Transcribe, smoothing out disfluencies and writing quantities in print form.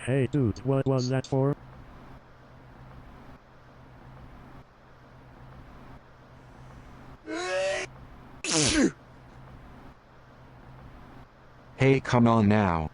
Hey dude, what was that for? Hey, come on now.